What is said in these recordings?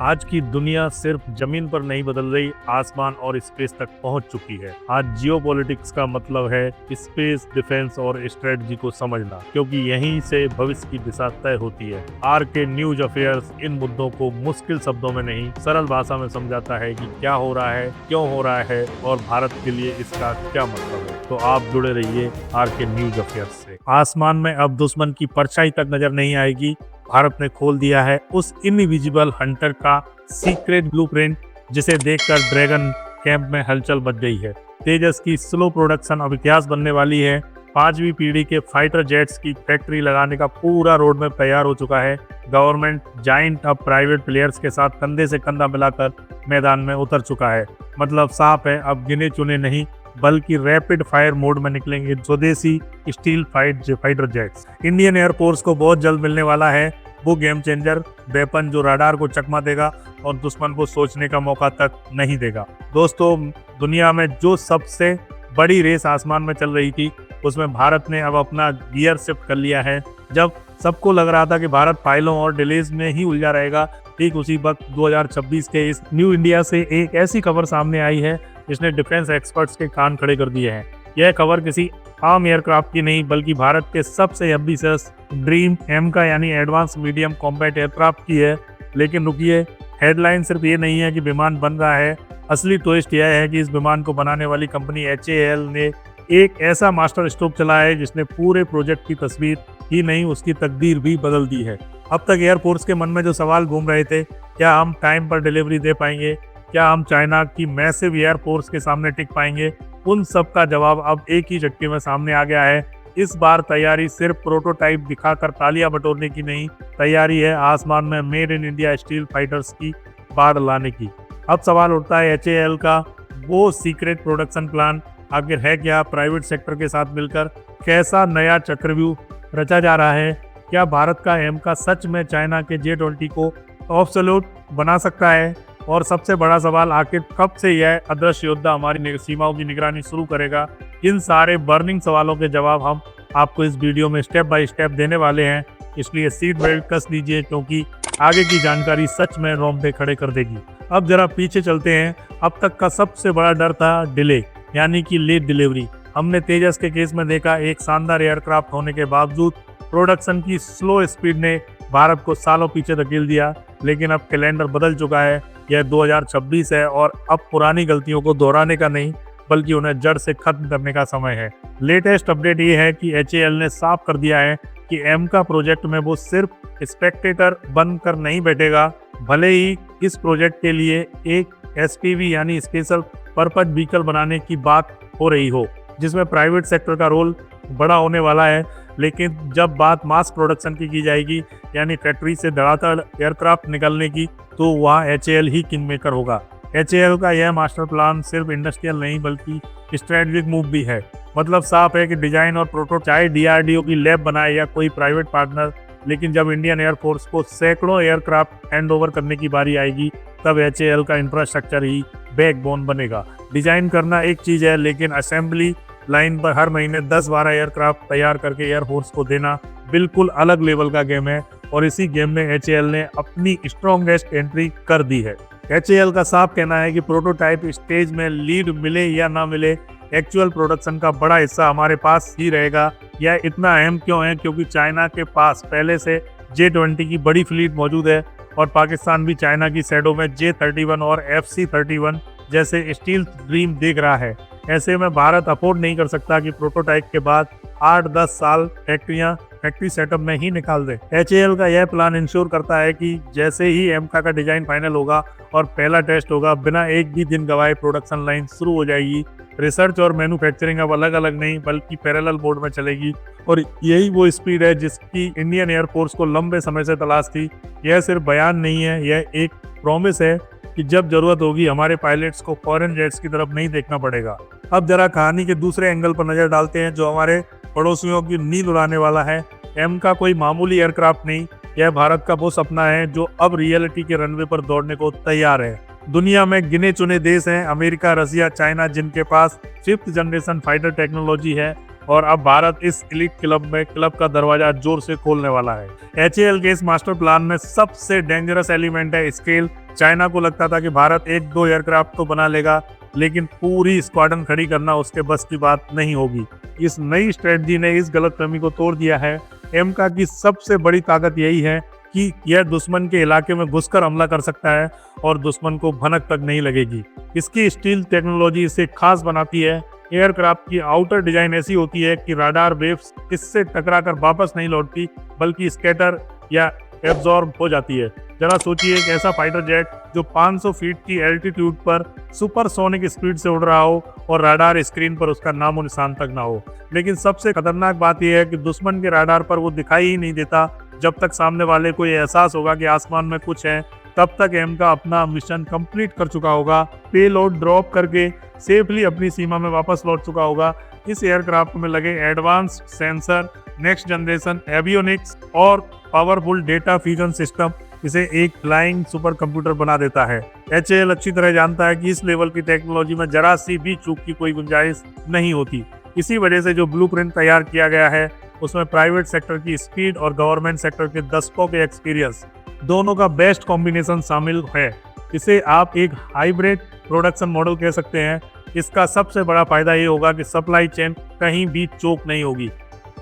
आज की दुनिया सिर्फ जमीन पर नहीं बदल रही, आसमान और स्पेस तक पहुंच चुकी है। आज जियोपॉलिटिक्स का मतलब है स्पेस, डिफेंस और स्ट्रेटजी को समझना, क्योंकि यहीं से भविष्य की दिशा तय होती है। आर के न्यूज अफेयर्स इन मुद्दों को मुश्किल शब्दों में नहीं, सरल भाषा में समझाता है कि क्या हो रहा है, क्यों हो रहा है और भारत के लिए इसका क्या मतलब है। तो आप जुड़े रहिए आर के न्यूज अफेयर्स से। आसमान में अब दुश्मन की परछाई तक नजर नहीं आएगी। भारत ने खोल दिया है उस इनविजिबल हंटर का सीक्रेट ब्लूप्रिंट, जिसे देखकर ड्रैगन कैंप में हलचल मच गई है। तेजस की स्लो प्रोडक्शन अब इतिहास बनने वाली है। 5वीं पीढ़ी के फाइटर जेट्स की फैक्ट्री लगाने का पूरा रोड मैप तैयार हो चुका है। गवर्नमेंट जाइंट अब प्राइवेट प्लेयर्स के साथ कंधे से कंधा मिलाकर मैदान में उतर चुका है। मतलब साफ है, अब गिने चुने नहीं बल्कि रैपिड फायर मोड में निकलेंगे स्वदेशी steel fighter jets. Indian air force को बहुत जल्द मिलने वाला है वो गेम चेंजर वेपन, जो रडार को चकमा देगा और दुश्मन को सोचने का मौका तक नहीं देगा। दोस्तों, दुनिया में जो सबसे बड़ी रेस आसमान में चल रही थी, उसमें भारत ने अब अपना गियर शिफ्ट कर लिया है। जब सबको लग रहा था कि भारत फाइलों और डिलेज में ही उलझा रहेगा, ठीक उसी वक्त 2026 के इस न्यू इंडिया से एक ऐसी खबर सामने आई है जिसने डिफेंस एक्सपर्ट्स के कान खड़े कर दिए हैं। यह खबर किसी आम एयरक्राफ्ट की नहीं, बल्कि भारत के सबसे एम्बिशियस ड्रीम एम का यानी एडवांस मीडियम कॉम्बैट एयरक्राफ्ट की है। लेकिन रुकिए, हेडलाइन सिर्फ ये नहीं है कि विमान बन रहा है। असली ट्विस्ट यह है कि इस विमान को बनाने वाली कंपनी HAL ने एक ऐसा मास्टर स्ट्रोक चलाया है जिसने पूरे प्रोजेक्ट की तस्वीर ही नहीं, उसकी तकदीर भी बदल दी है। अब तक एयरफोर्स के मन में जो सवाल घूम रहे थे, क्या हम टाइम पर डिलीवरी दे पाएंगे, क्या हम चाइना की मैसिव एयरफोर्स के सामने टिक पाएंगे, उन सब का जवाब अब एक ही झटके में सामने आ गया है। इस बार तैयारी सिर्फ प्रोटोटाइप दिखाकर तालियां बटोरने की नहीं, तैयारी है आसमान में made in India steel fighters की बाढ़ लाने की। अब सवाल उठता है, HAL का वो सीक्रेट प्रोडक्शन प्लान आखिर है क्या? प्राइवेट सेक्टर के साथ मिलकर कैसा नया चक्रव्यूह रचा जा रहा है? क्या भारत का एम का सच में चाइना के J-20 को ऑब्सोल्यूट बना सकता है? और सबसे बड़ा सवाल, आखिर कब से यह अदृश्य योद्धा हमारी सीमाओं की निगरानी शुरू करेगा? इन सारे बर्निंग सवालों के जवाब हम आपको इस वीडियो में स्टेप बाय स्टेप देने वाले हैं, इसलिए सीट बेल्ट कस लीजिए, क्योंकि आगे की जानकारी सच में रोंगटे खड़े कर देगी। अब जरा पीछे चलते हैं। अब तक का सबसे बड़ा डर था डिले, यानी कि लेट डिलीवरी। हमने तेजस के केस में देखा, एक शानदार एयरक्राफ्ट होने के बावजूद प्रोडक्शन की स्लो स्पीड ने भारत को सालों पीछे धकेल दिया। लेकिन अब कैलेंडर बदल चुका है, यह 2026 है और अब पुरानी गलतियों को दोहराने का नहीं, बल्कि उन्हें जड़ से खत्म करने का समय है। लेटेस्ट अपडेट ये है कि HAL ने साफ कर दिया है कि एम का प्रोजेक्ट में वो सिर्फ स्पेक्टेटर बनकर नहीं बैठेगा। भले ही इस प्रोजेक्ट के लिए एक SPV यानी स्पेशल पर्पज व्हीकल बनाने की बात हो रही हो, जिसमें प्राइवेट सेक्टर का रोल बड़ा होने वाला है, लेकिन जब बात मास प्रोडक्शन की जाएगी, यानी फैक्ट्री से धड़ाधड़ एयरक्राफ्ट निकलने की, तो वहाँ HAL ही किंग मेकर होगा। HAL का यह मास्टर प्लान सिर्फ इंडस्ट्रियल नहीं बल्कि स्ट्रेटेजिक मूव भी है। मतलब साफ है कि डिजाइन और प्रोटोटाइप चाहे DRDO की लैब बनाए या कोई प्राइवेट पार्टनर, लेकिन जब इंडियन एयरफोर्स को सैकड़ों एयरक्राफ्ट हैंड ओवर करने की बारी आएगी, तब HAL का इंफ्रास्ट्रक्चर ही बैकबोन बनेगा। डिजाइन करना एक चीज है, लेकिन असेंबली लाइन पर हर महीने 10-12 एयरक्राफ्ट तैयार करके एयरफोर्स को देना बिल्कुल अलग लेवल का गेम है, और इसी गेम में HAL ने अपनी स्ट्रॉन्गेस्ट एंट्री कर दी है। HAL का साफ कहना है कि प्रोटोटाइप स्टेज में लीड मिले या ना मिले, एक्चुअल प्रोडक्शन का बड़ा हिस्सा हमारे पास ही रहेगा। यह इतना अहम क्यों है? क्योंकि चाइना के पास पहले से J-20 की बड़ी फ्लीट मौजूद है और पाकिस्तान भी चाइना की शैडो में J-31 और FC-31 जैसे स्टील ड्रीम देख रहा है। ऐसे में भारत अफोर्ड नहीं कर सकता कि प्रोटोटाइप के बाद 8-10 साल फैक्ट्री सेटअप में ही निकाल दे। HAL का यह प्लान इंश्योर करता है कि जैसे ही एमका का डिजाइन फाइनल होगा और पहला टेस्ट होगा, बिना एक भी दिन गवाए प्रोडक्शन लाइन शुरू हो जाएगी। रिसर्च और मैन्युफैक्चरिंग अब अलग अलग नहीं बल्कि पैरेलल मोड में चलेगी, और यही वो स्पीड है जिसकी इंडियन एयरफोर्स को लंबे समय से तलाश थी। यह सिर्फ बयान नहीं है, यह एक प्रॉमिस है कि जब जरूरत होगी हमारे पायलट्स को फॉरेन जेट्स की तरफ नहीं देखना पड़ेगा। अब जरा कहानी के दूसरे एंगल पर नजर डालते हैं, जो हमारे पड़ोसियों की नींद उड़ाने वाला है। एम का कोई मामूली एयरक्राफ्ट नहीं, यह भारत का वो सपना है जो अब रियलिटी के रनवे पर दौड़ने को तैयार है। दुनिया में गिने चुने देश हैं, अमेरिका, रसिया, चाइना, जिनके पास 5th जनरेशन फाइटर टेक्नोलॉजी है। और अब भारत इस एलीट क्लब का दरवाजा जोर से खोलने वाला है। एचएएल के इस मास्टर प्लान में सबसे डेंजरस एलिमेंट है स्केल। चाइना को लगता था कि भारत 1-2 एयरक्राफ्ट तो बना लेगा, लेकिन पूरी स्क्वाड्रन खड़ी करना उसके बस की बात नहीं होगी। इस नई स्ट्रेटजी ने इस गलतफहमी को तोड़ दिया है। एमका की सबसे बड़ी ताकत यही है कि यह दुश्मन के इलाके में घुसकर हमला कर सकता है और दुश्मन को भनक तक नहीं लगेगी। इसकी स्टील टेक्नोलॉजी इसे खास बनाती है। एयरक्राफ्ट की आउटर डिजाइन ऐसी होती है कि राडार वेव्स इससे टकराकर वापस नहीं लौटती, बल्कि स्कैटर या एब्जॉर्ब हो जाती है। जरा सोचिए एक ऐसा फाइटर जेट जो 500 फीट की एल्टीट्यूड पर सुपरसोनिक स्पीड से उड़ रहा हो और राडार स्क्रीन पर उसका नामो निशान तक ना हो। लेकिन सबसे खतरनाक बात यह है कि दुश्मन के राडार पर वो दिखाई ही नहीं देता। जब तक सामने वाले को यह एहसास होगा कि आसमान में कुछ है, तब तक एमका अपना मिशन कंप्लीट कर चुका होगा, पेलोड ड्रॉप करके सेफली अपनी सीमा में वापस लौट चुका होगा। इस एयरक्राफ्ट में लगे advanced sensor, next generation avionics और पावरफुल डेटा फ्यूजन सिस्टम इसे एक फ्लाइंग सुपर कंप्यूटर बना देता है। एचएएल अच्छी तरह जानता है कि इस लेवल की टेक्नोलॉजी में जरा सी भी चूक की कोई गुंजाइश नहीं होती। इसी वजह से जो ब्लूप्रिंट तैयार किया गया है उसमें प्राइवेट सेक्टर की स्पीड और गवर्नमेंट सेक्टर के दशकों के एक्सपीरियंस दोनों का बेस्ट कॉम्बिनेशन शामिल है। इसे आप एक हाइब्रिड प्रोडक्शन मॉडल कह सकते हैं। इसका सबसे बड़ा फायदा ये होगा कि सप्लाई चेन कहीं भी चोक नहीं होगी।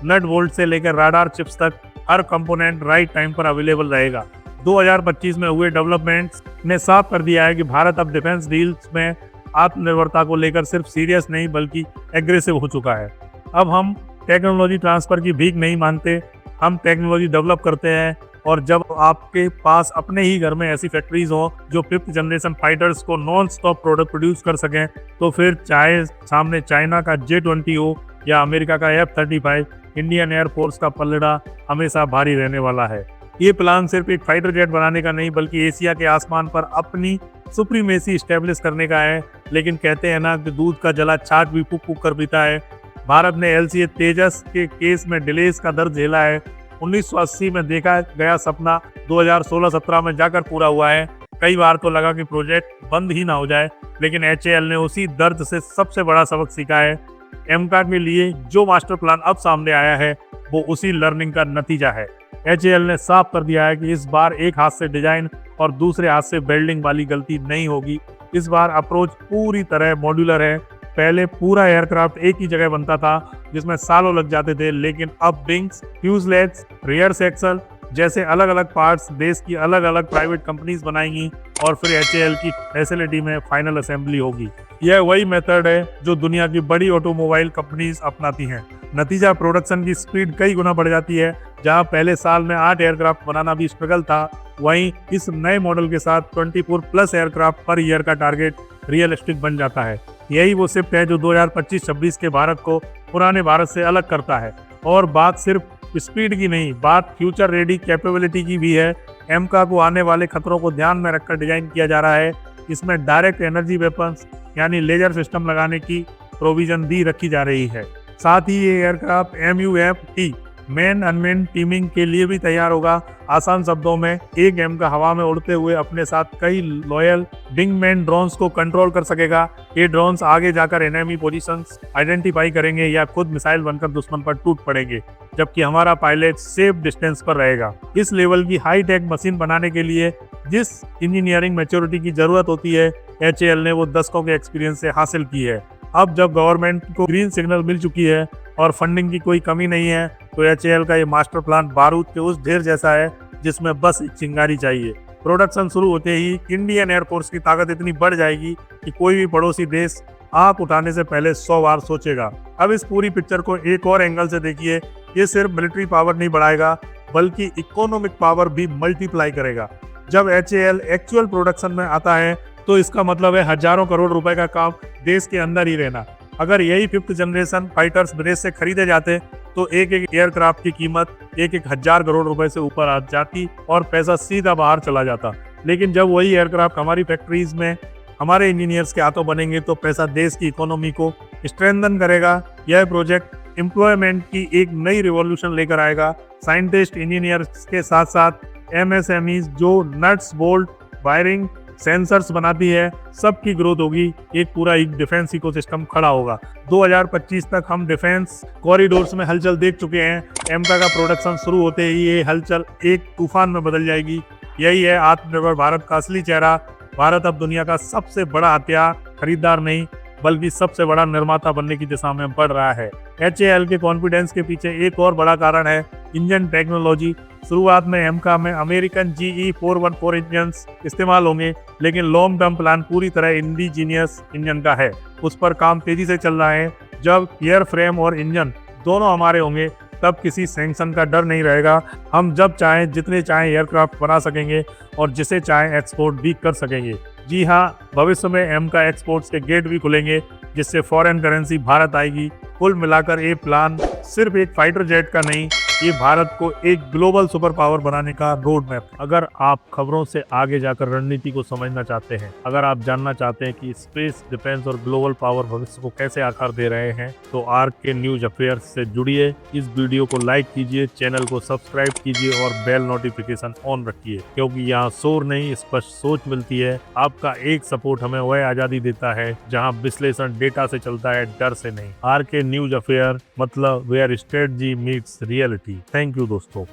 नट बोल्ट से लेकर राडार चिप्स तक हर कंपोनेंट राइट टाइम पर अवेलेबल रहेगा। 2025 में हुए डेवलपमेंट्स ने साफ कर दिया है कि भारत अब डिफेंस डील्स में आत्मनिर्भरता को लेकर सिर्फ सीरियस नहीं बल्कि एग्रेसिव हो चुका है। अब हम टेक्नोलॉजी ट्रांसफर की भीख नहीं मानते, हम टेक्नोलॉजी डेवलप करते हैं। और जब आपके पास अपने ही घर में ऐसी फैक्ट्रीज हो जो 5th जनरेशन फाइटर्स को नॉन स्टॉप प्रोडक्ट प्रोड्यूस कर सकें, तो फिर चाहे सामने चाइना का J-20 हो या अमेरिका का F-35, इंडियन एयरफोर्स का पलड़ा हमेशा भारी रहने वाला है। ये प्लान सिर्फ एक फाइटर जेट बनाने का नहीं बल्कि एशिया के आसमान पर अपनी सुप्रीमेसी स्टैब्लिश करने का है। लेकिन कहते हैं ना कि दूध का जला छाछ भी फूक फूक कर पीता है। भारत ने LCA तेजस के केस में डिलेस का दर्द झेला है। 1980 में देखा गया सपना 2016-17 में जाकर पूरा हुआ है। कई बार तो लगा कि प्रोजेक्ट बंद ही ना हो जाए, लेकिन एचएएल ने उसी दर्द से सबसे बड़ा सबक सीखा है। एमका के लिए जो मास्टर प्लान अब सामने आया है वो उसी लर्निंग का नतीजा है। एचएएल ने साफ कर दिया है कि इस बार एक हाथ से डिजाइन और दूसरे हाथ से बिल्डिंग वाली गलती नहीं होगी। इस बार अप्रोच पूरी तरह मॉड्यूलर है। पहले पूरा एयरक्राफ्ट एक ही जगह बनता था जिसमें सालों लग जाते थे, लेकिन अब विंग्स, फ्यूजलेज, रियर सेक्शन जैसे अलग अलग पार्ट्स देश की अलग अलग प्राइवेट कंपनीज बनाएंगी और फिर एचएएल की फैसिलिटी में फाइनल असेंबली होगी। यह वही मेथड है जो दुनिया की बड़ी ऑटोमोबाइल कंपनीज अपनाती हैं। नतीजा प्रोडक्शन की स्पीड कई गुना बढ़ जाती है। जहां पहले साल में 8 एयरक्राफ्ट बनाना भी स्ट्रगल था, वहीं इस नए मॉडल के साथ 24+ एयरक्राफ्ट पर ईयर का टारगेट रियलिस्टिक बन जाता है। यही वो शिफ्ट है जो 2025-26 के भारत को पुराने भारत से अलग करता है। और बात सिर्फ स्पीड की नहीं, बात फ्यूचर रेडी कैपेबिलिटी की भी है। एमका को आने वाले खतरों को ध्यान में रखकर डिजाइन किया जा रहा है। इसमें डायरेक्ट एनर्जी वेपन्स यानी लेजर सिस्टम लगाने की प्रोविजन भी रखी जा रही है। साथ ही ये aircraft MUFT man unmanned teeming के लिए भी तैयार होगा। आसान शब्दों में एक एमका हवा में उड़ते हुए अपने साथ कई लॉयल विंगमैन ड्रोन्स को कंट्रोल कर सकेगा। ये ड्रोन्स आगे जाकर एनिमी पोजीशंस आइडेंटिफाई करेंगे या खुद मिसाइल बनकर दुश्मन पर टूट पड़ेंगे, जबकि हमारा पायलट सेफ डिस्टेंस पर रहेगा। इस लेवल की हाई टेक मशीन बनाने के लिए जिस इंजीनियरिंग मैच्योरिटी की जरूरत होती है, एचएएल ने वो दशकों के एक्सपीरियंस से हासिल की है। अब जब गवर्नमेंट को ग्रीन सिग्नल मिल चुकी है और फंडिंग की कोई कमी नहीं है, तो एचएएल का ये मास्टर प्लान बारूद के उस ढेर जैसा है जिसमें बस एक चिंगारी चाहिए। प्रोडक्शन शुरू होते ही इंडियन एयरफोर्स की ताकत इतनी बढ़ जाएगी कि कोई भी पड़ोसी देश आंख उठाने से पहले 100 बार सोचेगा। अब इस पूरी पिक्चर को एक और एंगल से देखिए। ये सिर्फ मिलिट्री पावर नहीं बढ़ाएगा बल्कि इकोनॉमिक पावर भी मल्टीप्लाई करेगा। जब एचएएल एक्चुअल प्रोडक्शन में आता है तो इसका मतलब है हजारों करोड़ रुपए का काम देश के अंदर ही रहना। अगर यही 5th जनरेशन फाइटर्स विदेश से खरीदे जाते तो एक एक एयरक्राफ्ट की कीमत 1,000 करोड़ रुपए से ऊपर आ जाती और पैसा सीधा बाहर चला जाता। लेकिन जब वही एयरक्राफ्ट हमारी फैक्ट्रीज में हमारे इंजीनियर्स के हाथों बनेंगे तो पैसा देश की इकोनॉमी को स्ट्रेंथन करेगा। यह प्रोजेक्ट एम्प्लॉयमेंट की एक नई रिवॉल्यूशन लेकर आएगा। साइंटिस्ट, इंजीनियर्स के साथ साथ MSMEs जो नट्स, बोल्ट, वायरिंग, सेंसर्स बनाती है, सबकी ग्रोथ होगी, एक पूरा एक डिफेंस इकोसिस्टम खड़ा होगा। 2025 तक हम डिफेंस कॉरिडोर्स में हलचल देख चुके हैं। एमका का प्रोडक्शन शुरू होते ही ये हलचल एक तूफान में बदल जाएगी। यही है आत्मनिर्भर भारत का असली चेहरा। भारत अब दुनिया का सबसे बड़ा हथियार खरीदार नहीं बल्कि सबसे बड़ा निर्माता बनने की दिशा में बढ़ रहा है। HAL के कॉन्फिडेंस के पीछे एक और बड़ा कारण है इंजन टेक्नोलॉजी। शुरुआत में एमका में अमेरिकन GE 414 इंजन इस्तेमाल होंगे, लेकिन लॉन्ग टर्म प्लान पूरी तरह इंडिजीनियस इंजन का है। उस पर काम तेजी से चल रहा है। जब एयर फ्रेम और इंजन दोनों हमारे होंगे तब किसी सैंक्शन का डर नहीं रहेगा। हम जब चाहें जितने चाहें एयरक्राफ्ट बना सकेंगे और जिसे चाहें एक्सपोर्ट भी कर सकेंगे। जी हाँ, भविष्य में एमका एक्सपोर्ट्स के गेट भी खुलेंगे, जिससे फॉरेन करेंसी भारत आएगी। कुल मिलाकर ये प्लान सिर्फ एक फाइटर जेट का नहीं, ये भारत को एक ग्लोबल सुपर पावर बनाने का रोड मैप। अगर आप खबरों से आगे जाकर रणनीति को समझना चाहते हैं, अगर आप जानना चाहते हैं कि स्पेस, डिफेंस और ग्लोबल पावर भविष्य को कैसे आकार दे रहे हैं, तो RK न्यूज अफेयर्स से जुड़िए। इस वीडियो को लाइक कीजिए, चैनल को सब्सक्राइब कीजिए और बेल नोटिफिकेशन ऑन रखिए, क्योंकि यहाँ शोर नहीं स्पष्ट सोच मिलती है। आपका एक सपोर्ट हमें वह आजादी देता है जहाँ विश्लेषण डेटा से चलता है, डर से नहीं। RK न्यूज अफेयर मतलब where strategy meets reality. Thank you दोस्तों।